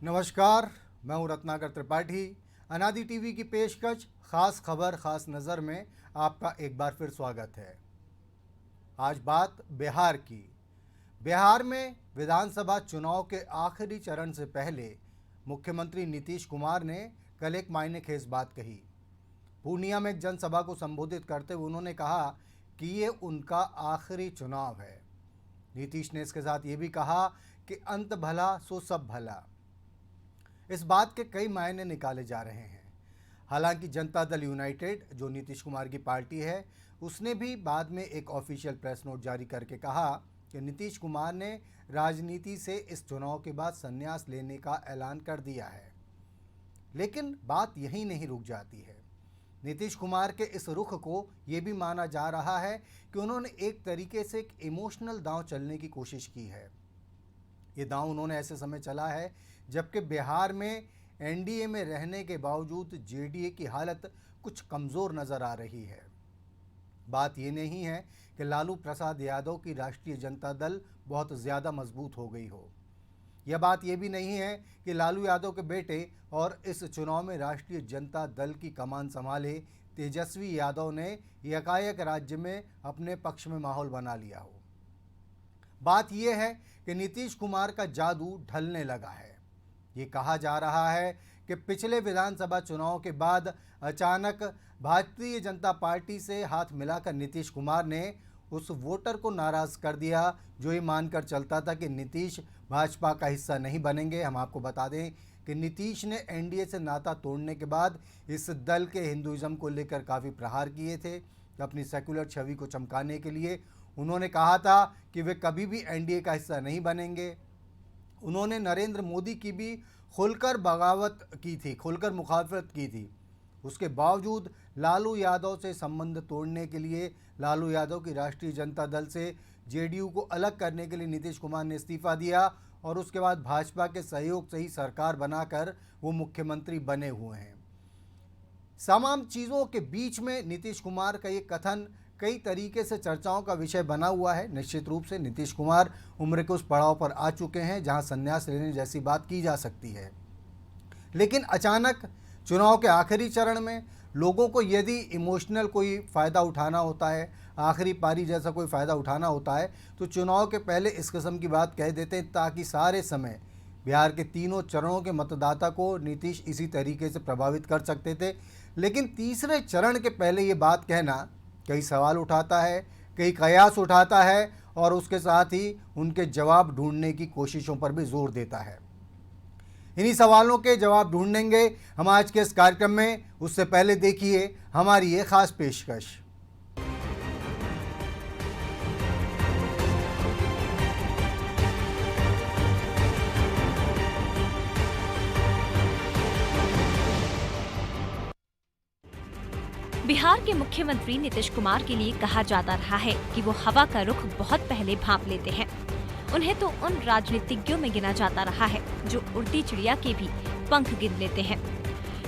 नमस्कार, मैं हूं रत्नाकर त्रिपाठी। अनादि टीवी की पेशकश खास खबर खास नज़र में आपका एक बार फिर स्वागत है। आज बात बिहार की। बिहार में विधानसभा चुनाव के आखिरी चरण से पहले मुख्यमंत्री नीतीश कुमार ने कल एक मायनेखेज बात कही। पूर्णिया में एक जनसभा को संबोधित करते हुए उन्होंने कहा कि ये उनका आखिरी चुनाव है। नीतीश ने इसके साथ ये भी कहा कि अंत भला सो सब भला। इस बात के कई मायने निकाले जा रहे हैं। हालांकि जनता दल यूनाइटेड, जो नीतीश कुमार की पार्टी है, उसने भी बाद में एक ऑफिशियल प्रेस नोट जारी करके कहा कि नीतीश कुमार ने राजनीति से इस चुनाव के बाद संन्यास लेने का ऐलान कर दिया है। लेकिन बात यहीं नहीं रुक जाती है। नीतीश कुमार के इस रुख को ये भी माना जा रहा है कि उन्होंने एक तरीके से एक इमोशनल दांव चलने की कोशिश की है। ये दांव उन्होंने ऐसे समय चला है जबकि बिहार में एनडीए में रहने के बावजूद जेडीए की हालत कुछ कमज़ोर नज़र आ रही है। बात ये नहीं है कि लालू प्रसाद यादव की राष्ट्रीय जनता दल बहुत ज़्यादा मजबूत हो गई हो। यह बात ये भी नहीं है कि लालू यादव के बेटे और इस चुनाव में राष्ट्रीय जनता दल की कमान संभाले तेजस्वी यादव ने एकाएक राज्य में अपने पक्ष में माहौल बना लिया हो। बात यह है कि नीतीश कुमार का जादू ढलने लगा है। ये कहा जा रहा है कि पिछले विधानसभा चुनाव के बाद अचानक भारतीय जनता पार्टी से हाथ मिलाकर नीतीश कुमार ने उस वोटर को नाराज़ कर दिया जो ये मानकर चलता था कि नीतीश भाजपा का हिस्सा नहीं बनेंगे। हम आपको बता दें कि नीतीश ने एनडीए से नाता तोड़ने के बाद इस दल के हिंदुज़म को लेकर काफ़ी प्रहार किए थे। अपनी सेकुलर छवि को चमकाने के लिए उन्होंने कहा था कि वे कभी भी एनडीए का हिस्सा नहीं बनेंगे। उन्होंने नरेंद्र मोदी की भी खुलकर बगावत की थी, खुलकर मुखालफत की थी। उसके बावजूद लालू यादव से संबंध तोड़ने के लिए, लालू यादव की राष्ट्रीय जनता दल से जेडीयू को अलग करने के लिए नीतीश कुमार ने इस्तीफा दिया और उसके बाद भाजपा के सहयोग से ही सरकार बनाकर वो मुख्यमंत्री बने हुए हैं। तमाम चीज़ों के बीच में नीतीश कुमार का ये कथन कई तरीके से चर्चाओं का विषय बना हुआ है। निश्चित रूप से नीतीश कुमार उम्र के उस पड़ाव पर आ चुके हैं जहां संन्यास लेने जैसी बात की जा सकती है। लेकिन अचानक चुनाव के आखिरी चरण में लोगों को यदि इमोशनल कोई फ़ायदा उठाना होता है, आखिरी पारी जैसा कोई फ़ायदा उठाना होता है, तो चुनाव के पहले इस किस्म की बात कह देते हैं ताकि सारे समय बिहार के तीनों चरणों के मतदाता को नीतीश इसी तरीके से प्रभावित कर सकते थे। लेकिन तीसरे चरण के पहले ये बात कहना कई सवाल उठाता है, कई कयास उठाता है और उसके साथ ही उनके जवाब ढूंढने की कोशिशों पर भी जोर देता है। इन्हीं सवालों के जवाब ढूंढेंगे हम आज के इस कार्यक्रम में। उससे पहले देखिए हमारी ये खास पेशकश। बिहार के मुख्यमंत्री नीतीश कुमार के लिए कहा जाता रहा है कि वो हवा का रुख बहुत पहले भांप लेते हैं। उन्हें तो उन राजनीतिज्ञों में गिना जाता रहा है जो उड़ती चिड़िया के भी पंख गिन लेते हैं।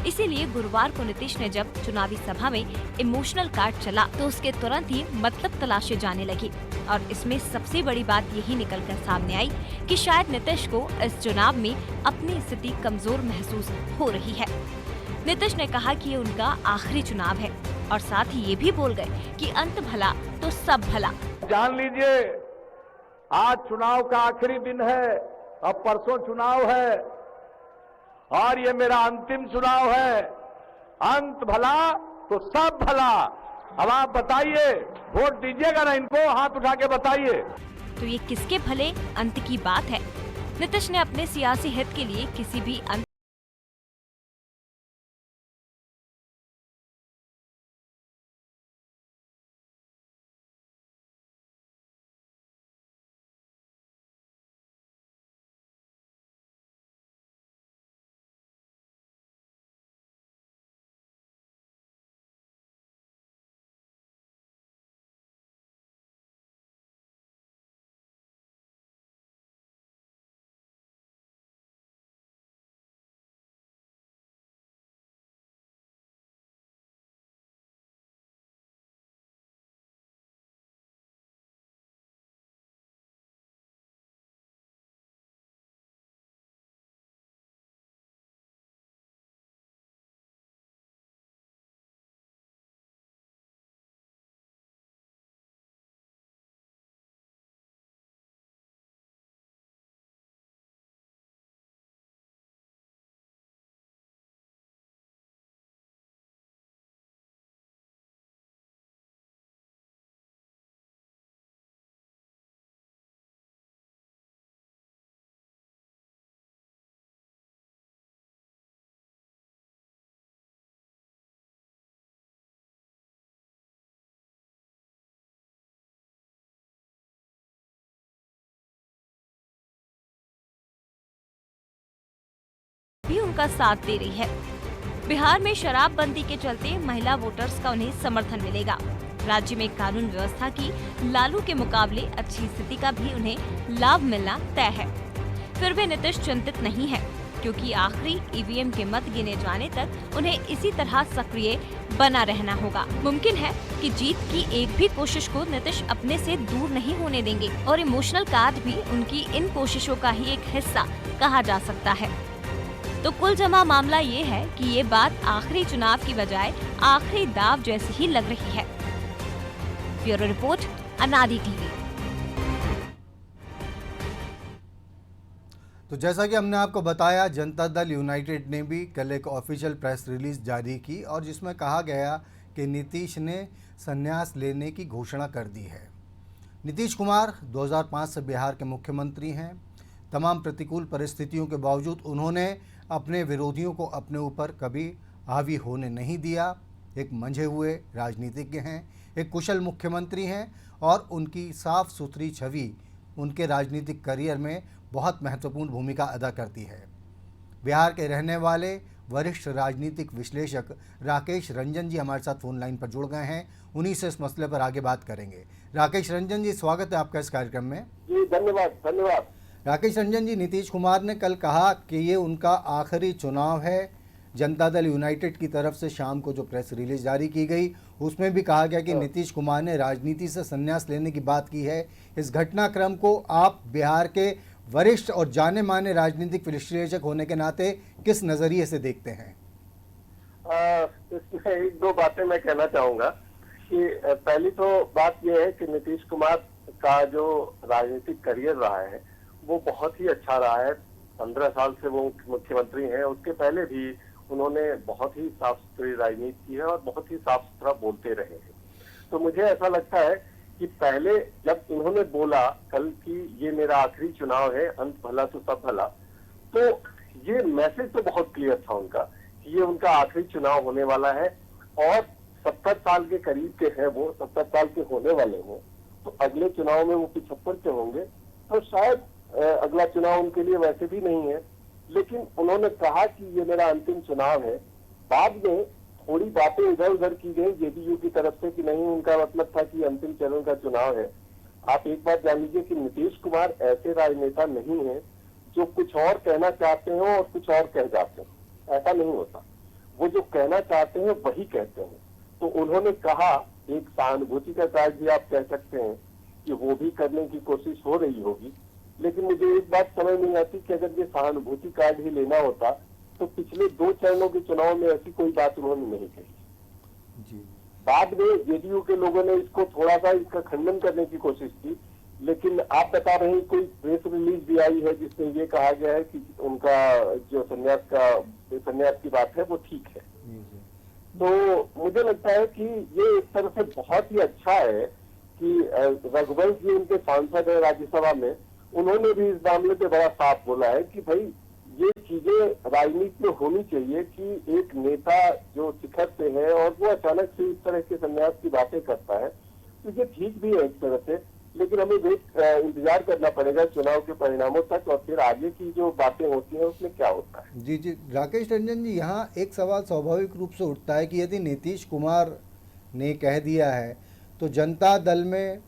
इसीलिए गुरुवार को नीतीश ने जब चुनावी सभा में इमोशनल कार्ड चला तो उसके तुरंत ही मतलब तलाशे जाने लगी और इसमें सबसे बड़ी बात यही निकलकर सामने आई कि शायद नीतीश को इस चुनाव में अपनी स्थिति कमजोर महसूस हो रही है। नीतीश ने कहा कि ये उनका आखिरी चुनाव है और साथ ही ये भी बोल गए कि अंत भला तो सब भला। जान लीजिए, आज चुनाव का आखिरी दिन है, अब परसों चुनाव है और ये मेरा अंतिम चुनाव है। अंत भला तो सब भला। अब आप बताइए, वोट दीजिएगा ना इनको? हाथ उठा के बताइए। तो ये किसके भले अंत की बात है? नीतीश ने अपने सियासी हित के लिए किसी भी अंत भी उनका साथ दे रही है। बिहार में शराबबंदी के चलते महिला वोटर्स का उन्हें समर्थन मिलेगा। राज्य में कानून व्यवस्था की लालू के मुकाबले अच्छी स्थिति का भी उन्हें लाभ मिलना तय है। फिर भी नीतीश चिंतित नहीं है, क्योंकि आखिरी ईवीएम के मत गिने जाने तक उन्हें इसी तरह सक्रिय बना रहना होगा। मुमकिन है कि जीत की एक भी कोशिश को नीतीश अपने से दूर नहीं होने देंगे और इमोशनल कार्ड भी उनकी इन कोशिशों का ही एक हिस्सा कहा जा सकता है। तो कुल जमा मामला ये है कि ये बात आखिरी चुनाव की बजाय आखिरी दाव जैसी ही लग रही है। ब्यूरो रिपोर्ट, अनादि टीवी। तो जैसा कि हमने आपको बताया, जनता दल यूनाइटेड ने भी कल एक ऑफिशियल प्रेस रिलीज जारी की और जिसमें कहा गया कि नीतीश ने संन्यास लेने की घोषणा कर दी है। नीतीश कुमार 2005 से बिहार के मुख्यमंत्री हैं। तमाम प्रतिकूल परिस्थितियों के बावजूद उन्होंने अपने विरोधियों को अपने ऊपर कभी हावी होने नहीं दिया। एक मंझे हुए राजनीतिज्ञ हैं, एक कुशल मुख्यमंत्री हैं और उनकी साफ सुथरी छवि उनके राजनीतिक करियर में बहुत महत्वपूर्ण भूमिका अदा करती है। बिहार के रहने वाले वरिष्ठ राजनीतिक विश्लेषक राकेश रंजन जी हमारे साथ फोन लाइन पर जुड़ गए हैं। उन्हीं से इस मसले पर आगे बात करेंगे। राकेश रंजन जी, स्वागत है आपका इस कार्यक्रम में। जी धन्यवाद। राकेश रंजन जी, नीतीश कुमार ने कल कहा कि ये उनका आखिरी चुनाव है। जनता दल यूनाइटेड की तरफ से शाम को जो प्रेस रिलीज जारी की गई उसमें भी कहा गया कि नीतीश कुमार ने राजनीति से संन्यास लेने की बात की है। इस घटनाक्रम को आप बिहार के वरिष्ठ और जाने माने राजनीतिक विश्लेषक होने के नाते किस नजरिए से देखते हैं? इसमें एक दो बातें मैं कहना चाहूंगा कि पहली तो बात यह है कि नीतीश कुमार का जो राजनीतिक करियर रहा है वो बहुत ही अच्छा रहा है। 15 साल से वो मुख्यमंत्री हैं। उसके पहले भी उन्होंने बहुत ही साफ सुथरी राजनीति की है और बहुत ही साफ सुथरा बोलते रहे हैं। तो मुझे ऐसा लगता है कि पहले जब इन्होंने बोला कल कि ये मेरा आखिरी चुनाव है, अंत भला तो सब भला, तो ये मैसेज तो बहुत क्लियर था उनका कि ये उनका आखिरी चुनाव होने वाला है और 70 साल के करीब के हैं वो, 70 साल के होने वाले हैं। तो अगले चुनाव में वो 75 के होंगे, तो शायद अगला चुनाव उनके लिए वैसे भी नहीं है। लेकिन उन्होंने कहा कि ये मेरा अंतिम चुनाव है। बाद में थोड़ी बातें इधर उधर की गई जेडीयू की तरफ से कि नहीं, उनका मतलब था कि अंतिम चरण का चुनाव है। आप एक बात जान लीजिए कि नीतीश कुमार ऐसे राजनेता नहीं है जो कुछ और कहना चाहते हो और कुछ और कह जाते हो। ऐसा नहीं होता। वो जो कहना चाहते हैं वही कहते हैं। तो उन्होंने कहा, एक सहानुभूति का कार्य भी आप कह सकते हैं कि वो भी करने की कोशिश हो रही होगी। लेकिन मुझे एक बात समझ नहीं आती कि अगर ये सहानुभूति कार्ड ही लेना होता तो पिछले 2 चरणों के चुनाव में ऐसी कोई बात उन्होंने नहीं कही जी। बाद में जेडीयू के लोगों ने इसको थोड़ा सा इसका खंडन करने की कोशिश की, लेकिन आप बता रहे हैं कोई प्रेस रिलीज भी आई है जिसमें ये कहा गया है कि उनका जो संन्यास की बात है वो ठीक है। तो मुझे लगता है कि ये एक तरह से बहुत ही अच्छा है कि रघुवंश जी उनके सांसद है राज्यसभा में, उन्होंने भी इस मामले पे बड़ा साफ बोला है कि भाई ये चीजें राजनीति में होनी चाहिए कि एक नेता जो शिखर पे है और वो अचानक से इस तरह के संन्यास की बातें करता है, तो ये ठीक भी है एक तरह से। लेकिन हमें इंतजार करना पड़ेगा चुनाव के परिणामों तक और फिर आगे की जो बातें होती हैं उसमें क्या होता है। जी जी, राकेश रंजन जी, यहाँ एक सवाल स्वाभाविक रूप से उठता है कि यदि नीतीश कुमार ने कह दिया है तो जनता दल में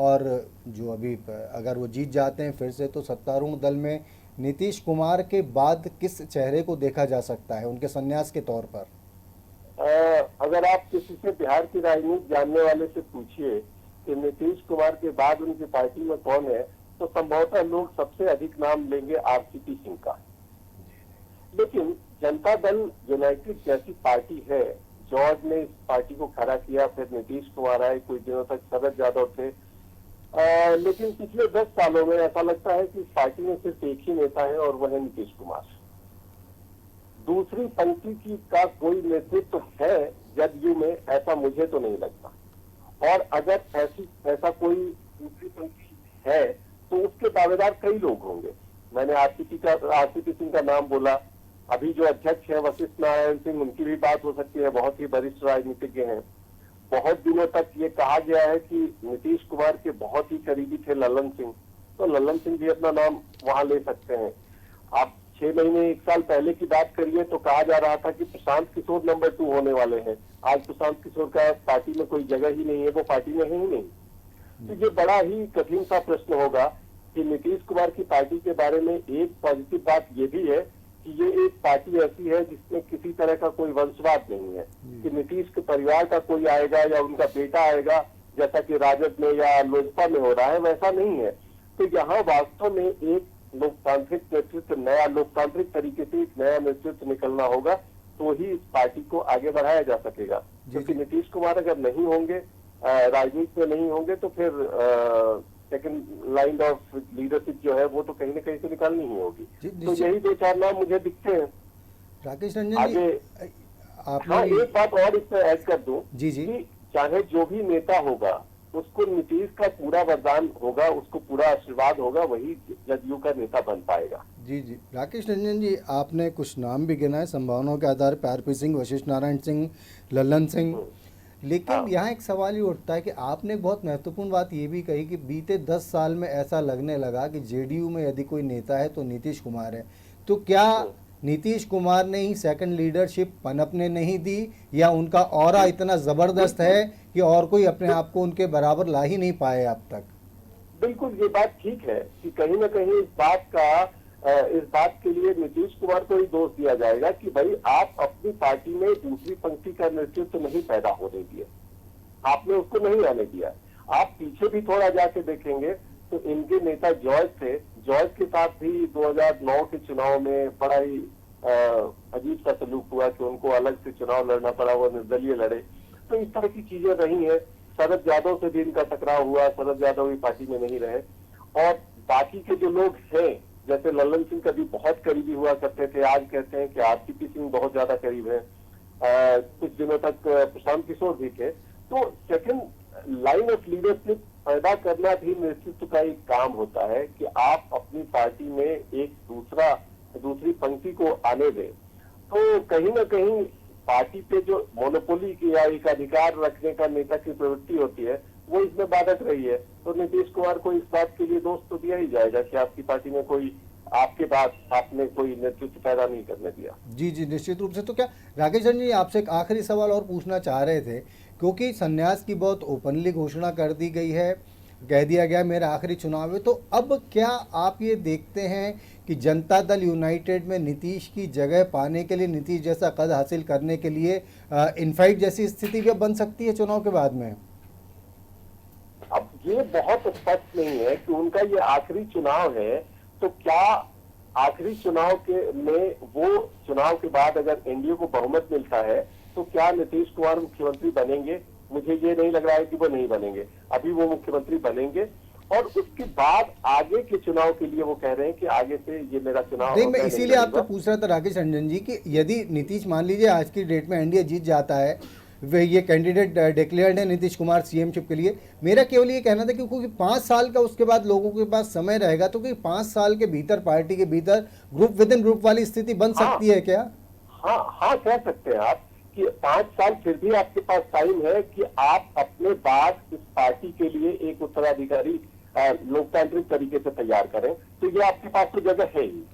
और जो अभी अगर वो जीत जाते हैं फिर से, तो सत्तारूढ़ दल में नीतीश कुमार के बाद किस चेहरे को देखा जा सकता है उनके संन्यास के तौर पर? अगर आप किसी से बिहार की राजनीति जानने वाले से पूछिए कि नीतीश कुमार के बाद उनकी पार्टी में कौन है, तो संभवतः लोग सबसे अधिक नाम लेंगे आरसीपी सिंह का। लेकिन जनता दल यूनाइटेड जैसी पार्टी है, जॉर्ज ने इस पार्टी को खड़ा किया, फिर नीतीश कुमार आए, कुछ दिनों तक शरद यादव थे। लेकिन पिछले 10 सालों में ऐसा लगता है कि इस पार्टी में सिर्फ एक ही नेता है और वह है नीतीश कुमार। दूसरी पंक्ति की का कोई नेतृत्व है जदयू में, ऐसा मुझे तो नहीं लगता। और अगर ऐसा कोई दूसरी पंक्ति है तो उसके दावेदार कई लोग होंगे। मैंने आरसीपी सिंह का नाम बोला, अभी जो अध्यक्ष है वशिष्ठ नारायण सिंह, उनकी भी बात हो सकती है, बहुत ही वरिष्ठ राजनीतिज्ञ हैं। बहुत दिनों तक ये कहा गया है कि नीतीश कुमार के बहुत ही करीबी थे ललन सिंह, तो ललन सिंह भी अपना नाम वहां ले सकते हैं। आप 6 महीने 1 साल पहले की बात करिए तो कहा जा रहा था कि प्रशांत किशोर नंबर 2 होने वाले हैं। आज प्रशांत किशोर का पार्टी में कोई जगह ही नहीं है, वो पार्टी में है ही नहीं। तो ये बड़ा ही कठिन सा प्रश्न होगा कि नीतीश कुमार की पार्टी के बारे में एक पॉजिटिव बात ये भी है कि ये एक पार्टी ऐसी है जिसमें किसी तरह का कोई वंशवाद नहीं है कि नीतीश के परिवार का कोई आएगा या उनका बेटा आएगा, जैसा कि राजद में या लोजपा में हो रहा है, वैसा नहीं है। तो यहाँ वास्तव में एक लोकतांत्रिक नेतृत्व, नया लोकतांत्रिक तरीके से एक नया नेतृत्व निकलना होगा, तो ही इस पार्टी को आगे बढ़ाया जा सकेगा। क्योंकि नीतीश कुमार अगर नहीं होंगे, राजनीति में नहीं होंगे, तो फिर सेकंड लाइन ऑफ लीडरशिप जो है वो तो कहीं ना कहीं से निकालनी ही होगी। तो यही 2-4 नाम मुझे दिखते हैं। राकेश रंजन आगे हाँ, एक बात और इसमें ऐड कर दूं जी कि चाहे जो भी नेता होगा उसको नीतीश का पूरा वरदान होगा, उसको पूरा आशीर्वाद होगा, वही जदयू का नेता बन पाएगा। जी जी राकेश रंजन जी, आपने कुछ नाम भी गिनाए संभावनाओं के आधार पर, आरपी सिंह, वशिष्ठ नारायण सिंह, लल्लन सिंह, लेकिन यहाँ एक सवाल ये उठता है कि आपने बहुत महत्वपूर्ण बात ये भी कही कि बीते 10 साल में ऐसा लगने लगा कि जेडीयू में यदि कोई नेता है तो नीतीश कुमार है। तो क्या नीतीश कुमार ने ही सेकंड लीडरशिप पनपने नहीं दी, या उनका ऑरा इतना ज़बरदस्त है कि और कोई अपने आप को उनके बराबर ला ही नहीं पाए अब तक? बिल्कुल, ये बात ठीक है कि कहीं ना कहीं इस बात के लिए नीतीश कुमार को ही दोष दिया जाएगा कि भाई आप अपनी पार्टी में दूसरी पंक्ति का नेतृत्व नहीं पैदा होने दिए, आपने उसको नहीं आने दिया। आप पीछे भी थोड़ा जाके देखेंगे तो इनके नेता जॉर्ज थे, जॉर्ज के साथ भी 2009 के चुनाव में बड़ा ही अजीब सा सलूक हुआ कि उनको अलग से चुनाव लड़ना पड़ा, वो निर्दलीय लड़े। तो इस तरह की चीजें रही हैं। शरद यादव से भी इनका टकराव हुआ, शरद यादव भी पार्टी में नहीं रहे। और बाकी के जो लोग हैं, जैसे लल्लन सिंह कभी बहुत करीबी हुआ करते थे, आज कहते हैं कि आरसीपी सिंह बहुत ज्यादा करीब है। कुछ दिनों तक प्रशांत किशोर भी थे। तो सेकंड लाइन ऑफ लीडरशिप पैदा करना भी नेतृत्व का एक काम होता है कि आप अपनी पार्टी में एक दूसरी पंक्ति को आने दें। तो कहीं ना कहीं पार्टी पे जो मोनोपोली की या एक अधिकार रखने का नेता की प्रवृत्ति होती है, वो इसमें बाधक रही है। तो नीतीश कुमार को इस बात के लिए दोष तो दिया ही जाएगा कि आपकी पार्टी में कोई आपके बाद आपने कोई नेतृत्व पैदा नहीं करने दिया। जी जी निश्चित रूप से। तो क्या राकेश जी, आपसे एक आखिरी सवाल और पूछना चाह रहे थे, क्योंकि संन्यास की बहुत ओपनली घोषणा कर दी गई है, कह दिया गया मेरा आखिरी चुनाव है, तो अब क्या आप ये देखते हैं कि जनता दल यूनाइटेड में नीतीश की जगह पाने के लिए, नीतीश जैसा कद हासिल करने के लिए इनफाइट जैसी स्थिति भी बन सकती है चुनाव के बाद में? अब ये बहुत स्पष्ट नहीं है कि उनका ये आखिरी चुनाव है, तो क्या आखिरी चुनाव में वो चुनाव के बाद अगर एनडीए को बहुमत मिलता है तो क्या नीतीश कुमार मुख्यमंत्री बनेंगे? मुझे ये नहीं लग रहा है कि वो नहीं बनेंगे। अभी वो मुख्यमंत्री बनेंगे और उसके बाद आगे के चुनाव के लिए वो कह रहे हैं कि आगे से ये मेरा चुनाव। नहीं, मैं इसीलिए आपसे पूछ रहा था राकेश रंजन जी कि यदि नीतीश मान लीजिए आज की डेट में एनडीए जीत जाता है, वे ये कैंडिडेट डिक्लेयर्ड है नीतीश कुमार सीएमशिप के लिए, मेरा केवल ये कहना था कि क्योंकि 5 साल का उसके बाद लोगों के पास समय रहेगा, तो कि 5 साल के भीतर पार्टी के भीतर ग्रुप विद इन ग्रुप वाली स्थिति बन सकती है क्या? हाँ, कह सकते हैं आप कि 5 साल फिर भी आपके पास टाइम है कि आप अपने बाद इस पार्टी के लिए एक उत्तराधिकारी लोकतांत्रिक तरीके से तैयार करें। तो ये आपके पास तो जगह है ही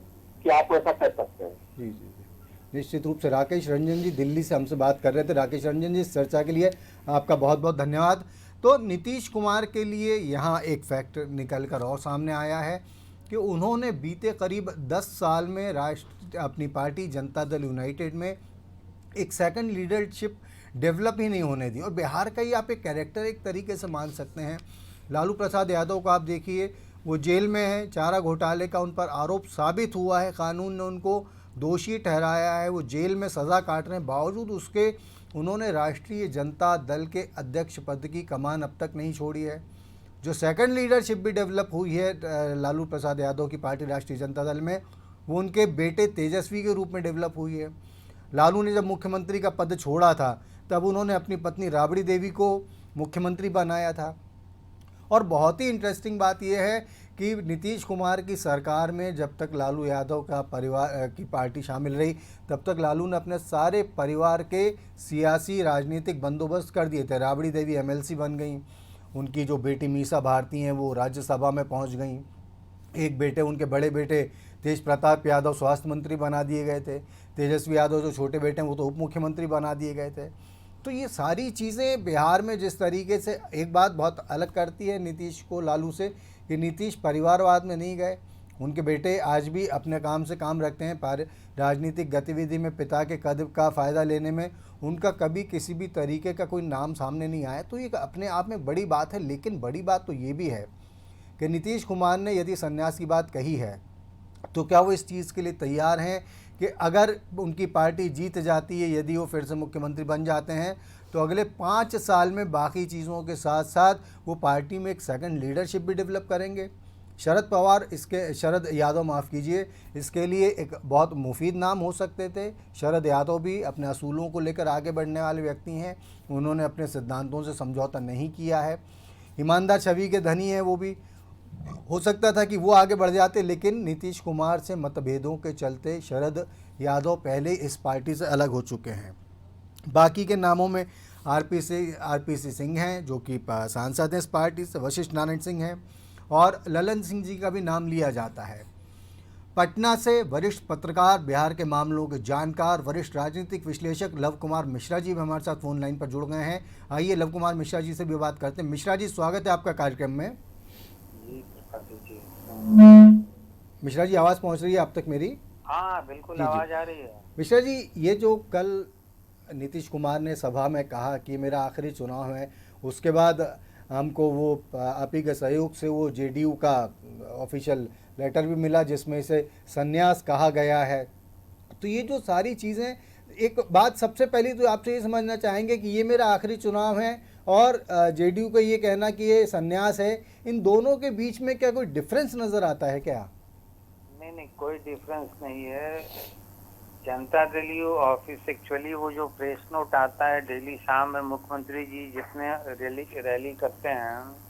कि आप ऐसा कर सकते हैं। जी जी जी निश्चित रूप से। राकेश रंजन जी दिल्ली से हमसे बात कर रहे थे। राकेश रंजन जी, इस चर्चा के लिए आपका बहुत बहुत धन्यवाद। तो नीतीश कुमार के लिए यहाँ एक फैक्ट निकल कर और सामने आया है कि उन्होंने बीते करीब 10 साल में अपनी पार्टी जनता दल यूनाइटेड में एक सेकंड लीडरशिप डेवलप ही नहीं होने दी। और बिहार का ही आप एक कैरेक्टर एक तरीके से मान सकते हैं। लालू प्रसाद यादव को आप देखिए, वो जेल में है, चारा घोटाले का उन पर आरोप साबित हुआ है, कानून ने उनको दोषी ठहराया है, वो जेल में सज़ा काट रहे हैं, बावजूद उसके उन्होंने राष्ट्रीय जनता दल के अध्यक्ष पद की कमान अब तक नहीं छोड़ी है। जो सेकंड लीडरशिप भी डेवलप हुई है लालू प्रसाद यादव की पार्टी राष्ट्रीय जनता दल में, वो उनके बेटे तेजस्वी के रूप में डेवलप हुई है। लालू ने जब मुख्यमंत्री का पद छोड़ा था तब उन्होंने अपनी पत्नी राबड़ी देवी को मुख्यमंत्री बनाया था। और बहुत ही इंटरेस्टिंग बात यह है कि नीतीश कुमार की सरकार में जब तक लालू यादव का परिवार की पार्टी शामिल रही, तब तक लालू ने अपने सारे परिवार के सियासी राजनीतिक बंदोबस्त कर दिए थे। राबड़ी देवी एमएलसी बन गई, उनकी जो बेटी मीसा भारती हैं वो राज्यसभा में पहुंच गई। एक बेटे, उनके बड़े बेटे तेज प्रताप यादव स्वास्थ्य मंत्री बना दिए गए थे। तेजस्वी यादव जो छोटे बेटे हैं वो तो उप मुख्यमंत्री बना दिए गए थे। तो ये सारी चीज़ें बिहार में जिस तरीके से, एक बात बहुत अलग करती है नीतीश को लालू से, कि नीतीश परिवारवाद में नहीं गए। उनके बेटे आज भी अपने काम से काम रखते हैं, पर राजनीतिक गतिविधि में पिता के कद का फ़ायदा लेने में उनका कभी किसी भी तरीके का कोई नाम सामने नहीं आया। तो ये अपने आप में बड़ी बात है। लेकिन बड़ी बात तो ये भी है कि नीतीश कुमार ने यदि संन्यास की बात कही है तो क्या वो इस चीज़ के लिए तैयार हैं कि अगर उनकी पार्टी जीत जाती है, यदि वो फिर से मुख्यमंत्री बन जाते हैं, तो अगले 5 साल में बाकी चीज़ों के साथ साथ वो पार्टी में एक सेकंड लीडरशिप भी डेवलप करेंगे। शरद यादव माफ़ कीजिए, इसके लिए एक बहुत मुफीद नाम हो सकते थे। शरद यादव भी अपने असूलों को लेकर आगे बढ़ने वाले व्यक्ति हैं। उन्होंने अपने सिद्धांतों से समझौता नहीं किया है। ईमानदार छवि के धनी हैं वो भी। हो सकता था कि वो आगे बढ़ जाते, लेकिन नीतीश कुमार से मतभेदों के चलते शरद यादव पहले इस पार्टी से अलग हो चुके हैं। बाकी के नामों में आरपीसी सिंह हैं जो कि सांसद हैं इस पार्टी से, वशिष्ठ नारायण सिंह हैं, और ललन सिंह जी का भी नाम लिया जाता है। पटना से वरिष्ठ पत्रकार, बिहार के मामलों के जानकार, वरिष्ठ राजनीतिक विश्लेषक लव कुमार मिश्रा जी भी हमारे साथ फ़ोन लाइन पर जुड़ गए हैं। आइए लव कुमार मिश्रा जी से भी बात करते हैं। मिश्रा जी, स्वागत है आपका कार्यक्रम में। मिश्रा जी, आवाज़ पहुंच रही है आप तक मेरी? हाँ बिल्कुल, आवाज़ आ रही है। मिश्रा जी, ये जो कल नीतीश कुमार ने सभा में कहा कि मेरा आखिरी चुनाव है, उसके बाद हमको वो आप ही के सहयोग से वो जेडीयू का ऑफिशियल लेटर भी मिला जिसमें से संन्यास कहा गया है। तो ये जो सारी चीज़ें, एक बात सबसे पहली तो आपसे ये समझना चाहेंगे कि ये मेरा आखिरी चुनाव है और जेडीयू का ये कहना कि ये संन्यास है, इन दोनों के बीच में क्या कोई डिफरेंस नज़र आता है क्या? नहीं, कोई डिफरेंस नहीं है। Janata Dal you office, actually वो जो प्रेस नोट आता है डेली शाम में, मुख्यमंत्री जी जितने रैली करते हैं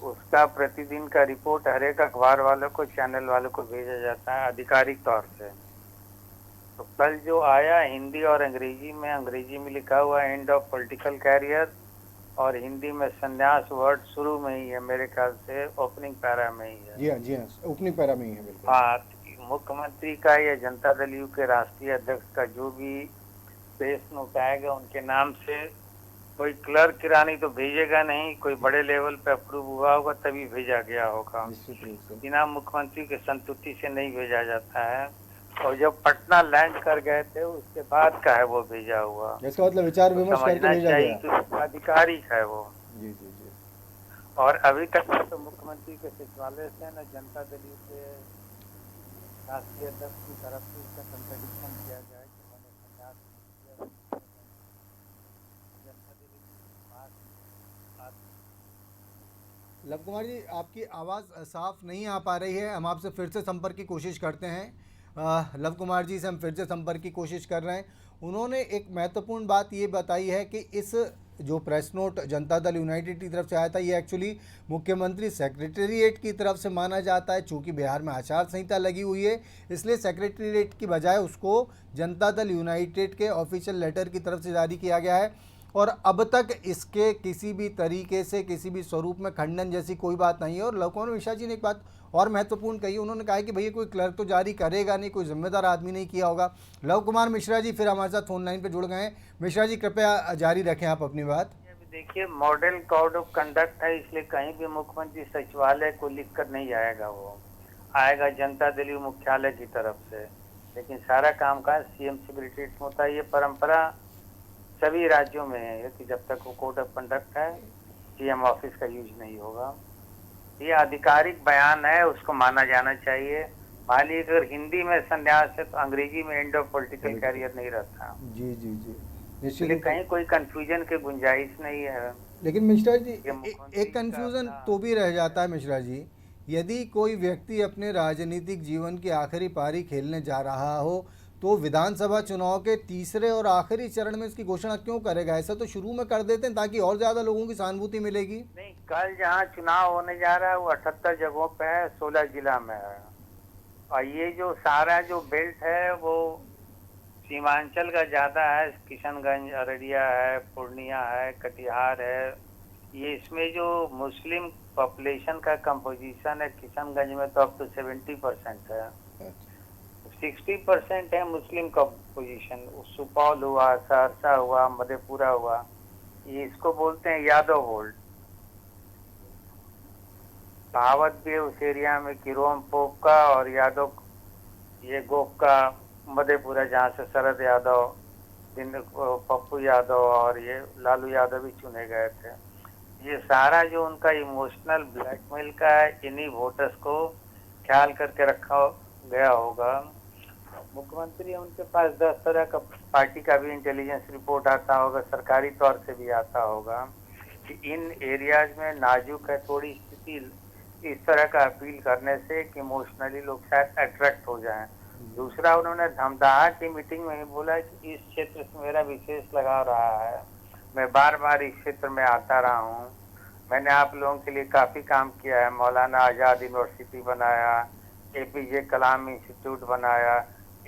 उसका प्रतिदिन का रिपोर्ट हर एक अखबार वालों को, चैनल वालों को भेजा जाता है आधिकारिक तौर से। तो कल जो आया हिंदी और अंग्रेजी में लिखा हुआ एंड ऑफ पॉलिटिकल कैरियर, और हिंदी में संन्यास वर्ड शुरू में ही है, मेरे ख्याल से ओपनिंग पैरा में ही है। जी हाँ, ओपनिंग पैरा में ही है बिल्कुल। हाँ, मुख्यमंत्री का या जनता दल यू के राष्ट्रीय अध्यक्ष का जो भी प्रेस नोट आएगा उनके नाम से, कोई क्लर्क किरानी तो भेजेगा नहीं, कोई बड़े लेवल पे अप्रूव हुआ होगा तभी भेजा गया होगा। बिना मुख्यमंत्री के संतुष्टि से नहीं भेजा जाता है। और जब पटना लैंड कर गए थे उसके बाद का है वो भेजा हुआ, इसका मतलब विचार विमर्श करके भेजा गया, आधिकारिक है वो। जी जी जी। और अभी तक तो मुख्यमंत्री के सचिवालय से न जनता दल यू के राष्ट्रीय अध्यक्ष की तरफ से इसका कंट्रडिक्शन किया गया है कि मैंने संन्यास नहीं किया। जनता दल लव कुमार जी, आपकी आवाज़ साफ नहीं आ पा रही है, हम आपसे फिर से संपर्क की कोशिश करते हैं। लव कुमार जी से हम फिर से संपर्क की कोशिश कर रहे हैं। उन्होंने एक महत्वपूर्ण बात ये बताई है कि इस जो press note Janata Dal United की तरफ से आया था, ये एक्चुअली मुख्यमंत्री सेक्रेटेरिएट की तरफ से माना जाता है। चूँकि बिहार में आचार संहिता लगी हुई है, इसलिए सेक्रेटेरिएट की बजाय उसको जनता दल यूनाइटेड के ऑफिशियल लेटर की तरफ से जारी किया गया है। और अब तक इसके किसी भी तरीके से, किसी भी स्वरूप में खंडन जैसी कोई बात नहीं है। और लव कुमार मिश्रा जी ने एक बात और महत्वपूर्ण कही, उन्होंने कहा कि भैया कोई क्लर्क तो जारी करेगा नहीं, कोई जिम्मेदार आदमी नहीं किया होगा। लव कुमार मिश्रा जी फिर हमारे साथ फोन लाइन पे जुड़ गए हैं। मिश्रा जी, कृपया जारी रखें आप अपनी बात। देखिए, मॉडल कोड ऑफ कंडक्ट है, इसलिए कहीं भी मुख्यमंत्री सचिवालय को लिख कर नहीं आएगा, वो आएगा जनता दल यू मुख्यालय की तरफ से। लेकिन सारा काम का सीएम सेक्रेटरीट में होता है। ये परंपरा सभी राज्यों में है कि जब तक वो कोड ऑफ कंडक्ट है सीएम ऑफिस का यूज नहीं होगा। ये आधिकारिक बयान है, उसको माना जाना चाहिए। मान लीजिए अगर हिंदी में संन्यास है तो अंग्रेजी में एंड ऑफ पॉलिटिकल कैरियर नहीं रहता। जी जी जी, निश्चित कहीं कोई कंफ्यूजन की गुंजाइश नहीं है। लेकिन मिश्रा जी, एक कंफ्यूजन तो भी रह जाता है मिश्रा जी, यदि कोई व्यक्ति अपने राजनीतिक जीवन की आखिरी पारी खेलने जा रहा हो तो विधानसभा चुनाव के तीसरे और आखिरी चरण में इसकी घोषणा क्यों करेगा? ऐसा तो शुरू में कर देते हैं ताकि और ज्यादा लोगों की सहानुभूति मिलेगी। नहीं, कल जहाँ चुनाव होने जा रहा है वो 78 जगहों पे है, 16 जिला में है। और ये जो सारा जो बेल्ट है वो सीमांचल का ज्यादा है, किशनगंज, अररिया है, पूर्णिया है, कटिहार है। ये इसमें जो मुस्लिम पॉपुलेशन का कंपोजिशन है किशनगंज में तो अब तो 70% है, 60% है मुस्लिम कंपोजिशन। सुपौल हुआ, सहरसा हुआ, मधेपुरा हुआ, ये इसको बोलते हैं यादव होल्ड। कहावत भी है उस एरिया में कि रोम पोप का और यादव, ये गोप का मधेपुरा, जहाँ से शरद यादव, पप्पू यादव और ये लालू यादव भी चुने गए थे। ये सारा जो उनका इमोशनल ब्लैकमेल का है, इन्हीं वोटर्स को ख्याल करके रखा गया होगा। मुख्यमंत्री, उनके पास 10 तरह का पार्टी का भी इंटेलिजेंस रिपोर्ट आता होगा, सरकारी तौर से भी आता होगा कि इन एरियाज में नाजुक है थोड़ी स्थिति, इस तरह का अपील करने से कि इमोशनली लोग शायद अट्रैक्ट हो जाएं। दूसरा, उन्होंने धमदाहा की मीटिंग में ही बोला कि इस क्षेत्र से मेरा विशेष लगाव रहा है, मैं बार बार इस क्षेत्र में आता रहा हूँ, मैंने आप लोगों के लिए काफ़ी काम किया है, मौलाना आज़ाद यूनिवर्सिटी बनाया, APJ कलाम इंस्टीट्यूट बनाया,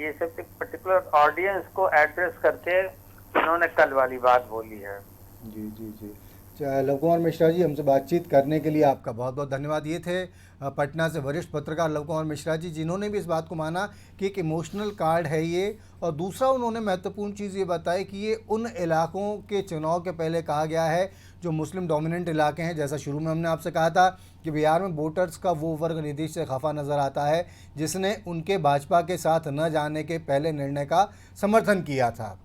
ये सब पर्टिकुलर ऑडियंस को एड्रेस करके उन्होंने कल वाली बात बोली है। जी जी जी। लव कुमार मिश्रा जी, हमसे बातचीत करने के लिए आपका बहुत बहुत धन्यवाद। ये थे पटना से वरिष्ठ पत्रकार लव कुमार मिश्रा जी, जिन्होंने भी इस बात को माना कि एक इमोशनल कार्ड है ये। और दूसरा, उन्होंने महत्वपूर्ण चीज़ ये बताई कि ये उन इलाकों के चुनाव के पहले कहा गया है जो मुस्लिम डोमिनेंट इलाके हैं। जैसा शुरू में हमने आपसे कहा था कि बिहार में वोटर्स का वो वर्ग नीतीश से खफा नज़र आता है जिसने उनके भाजपा के साथ न जाने के पहले निर्णय का समर्थन किया था।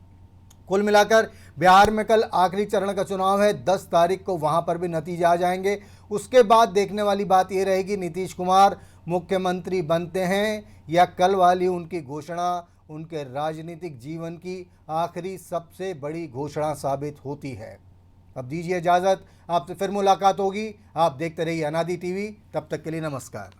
कुल मिलाकर बिहार में कल आखिरी चरण का चुनाव है, 10 तारीख को वहां पर भी नतीजे आ जाएंगे। उसके बाद देखने वाली बात ये रहेगी नीतीश कुमार मुख्यमंत्री बनते हैं या कल वाली उनकी घोषणा उनके राजनीतिक जीवन की आखिरी सबसे बड़ी घोषणा साबित होती है। अब दीजिए इजाज़त, आपसे फिर मुलाकात होगी। आप देखते रहिए अनादि टीवी, तब तक के लिए नमस्कार।